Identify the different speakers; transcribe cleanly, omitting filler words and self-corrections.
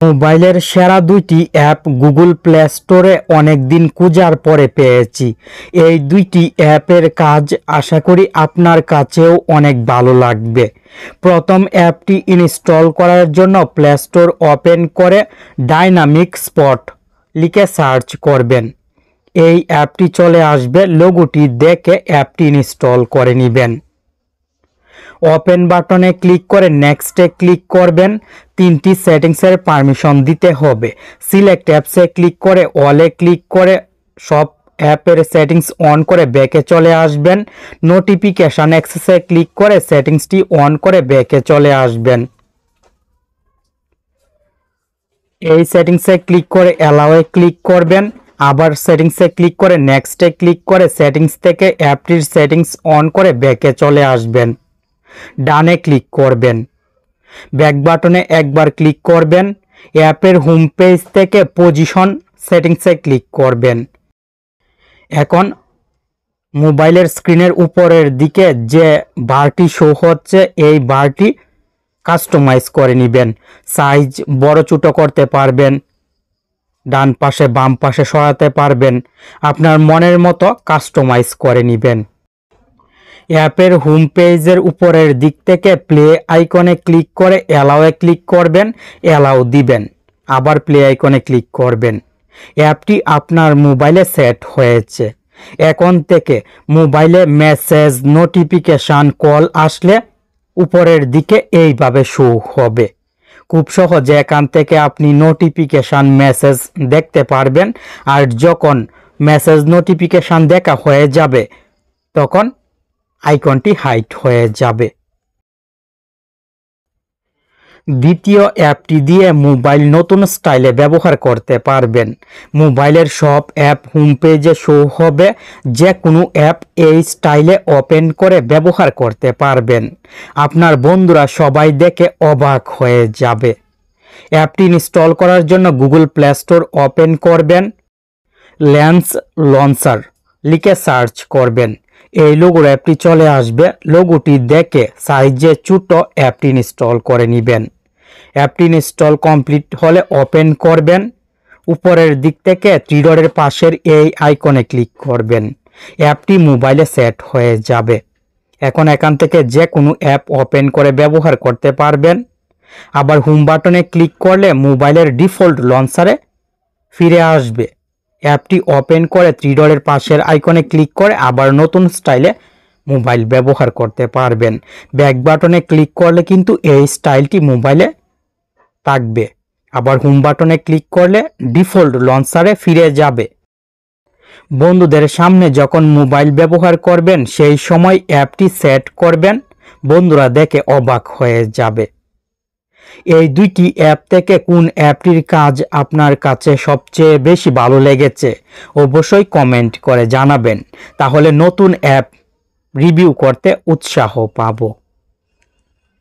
Speaker 1: মোবাইলের সেরা দুইটি অ্যাপ গুগল প্লে স্টোরে অনেকদিন খোঁজার পরে পেয়েছি। এই দুইটি অ্যাপের কাজ আশা করি আপনার কাছেও অনেক ভালো লাগবে। প্রথম অ্যাপটি ইনস্টল করার জন্য প্লে স্টোর ওপেন করে ডাইনামিক স্পট লিখে সার্চ করবেন। এই অ্যাপটি চলে আসবে, লোগোটি দেখে অ্যাপটি ইনস্টল করে নেবেন। ওপেন বাটনে ক্লিক করে নেক্সটে ক্লিক করবেন। তিনটি সেটিংসের পারমিশন দিতে হবে। সিলেক্ট অ্যাপসে ক্লিক করে অলে ক্লিক করে সব অ্যাপের সেটিংস অন করে ব্যাকে চলে আসবেন। নোটিফিকেশন অ্যাক্সেসে ক্লিক করে সেটিংসটি অন করে ব্যাকে চলে আসবেন। এই সেটিংসে ক্লিক করে অ্যালাওয়ে ক্লিক করবেন। আবার সেটিংসে ক্লিক করে নেক্সটে ক্লিক করে সেটিংস থেকে অ্যাপটির সেটিংস অন করে ব্যাকে চলে আসবেন। ডানে ক্লিক করবেন। ব্যাক বাটনে একবার ক্লিক করবেন। অ্যাপের হোম পেজ থেকে পজিশন সেটিংসে ক্লিক করবেন। এখন মোবাইলের স্ক্রিনের উপরের দিকে যে বারটি শো হচ্ছে এই বারটি কাস্টমাইজ করে নেবেন। সাইজ বড় ছোট করতে পারবেন, ডান পাশে বাম পাশে সরাতে পারবেন, আপনার মনের মতো কাস্টমাইজ করে নেবেন। অ্যাপের হোম পেজের উপরের দিক থেকে প্লে আইকনে ক্লিক করে অ্যালাওয়ে ক্লিক করবেন, অ্যালাউ দিবেন, আবার প্লে আইকনে ক্লিক করবেন। অ্যাপটি আপনার মোবাইলে সেট হয়েছে। এখন থেকে মোবাইলে মেসেজ, নোটিফিকেশান, কল আসলে উপরের দিকে এইভাবে শো হবে। খুব সহজে এখান থেকে আপনি নোটিফিকেশান, মেসেজ দেখতে পারবেন। আর যখন মেসেজ, নোটিফিকেশান দেখা হয়ে যাবে তখন আইকনটি হাইড হয়ে যাবে। দ্বিতীয় অ্যাপটি দিয়ে মোবাইল নতুন স্টাইলে ব্যবহার করতে পারবেন। মোবাইলের সব অ্যাপ হোম পেজে শো হবে। যে কোনো অ্যাপ এই স্টাইলে ওপেন করে ব্যবহার করতে পারবেন। আপনার বন্ধুরা সবাই দেখে অবাক হয়ে যাবে। অ্যাপটি ইনস্টল করার জন্য গুগল প্লে স্টোর ওপেন করবেন। লেন্স লঞ্চার লিখে সার্চ করবেন। এই লোগোর অ্যাপটি চলে আসবে। লোগোটি দেখে সাইজে ছোট অ্যাপটি ইনস্টল করে নেবেন। অ্যাপটি ইনস্টল কমপ্লিট হলে ওপেন করবেন। উপরের দিক থেকে থ্রি ডটের পাশের এই আইকনে ক্লিক করবেন। অ্যাপটি মোবাইলে সেট হয়ে যাবে। এখন এখান থেকে যে কোনো অ্যাপ ওপেন করে ব্যবহার করতে পারবেন। আবার হোম বাটনে ক্লিক করলে মোবাইলের ডিফল্ট লঞ্চারে ফিরে আসবে। অ্যাপটি ওপেন করে থ্রি ডটের পাশের আইকনে ক্লিক করে আবার নতুন স্টাইলে মোবাইল ব্যবহার করতে পারবেন। ব্যাক বাটনে ক্লিক করলে কিন্তু এই স্টাইলটি মোবাইলে থাকবে। আবার হোম বাটনে ক্লিক করলে ডিফল্ট লঞ্চারে ফিরে যাবে। বন্ধুদের সামনে যখন মোবাইল ব্যবহার করবেন সেই সময় অ্যাপটি সেট করবেন। বন্ধুরা দেখে অবাক হয়ে যাবে। এই দুইটি অ্যাপ থেকে কোন অ্যাপটির কাজ আপনার কাছে সবচেয়ে বেশি ভালো লেগেছে অবশ্যই কমেন্ট করে জানাবেন। তাহলে নতুন অ্যাপ রিভিউ করতে উৎসাহ পাবো।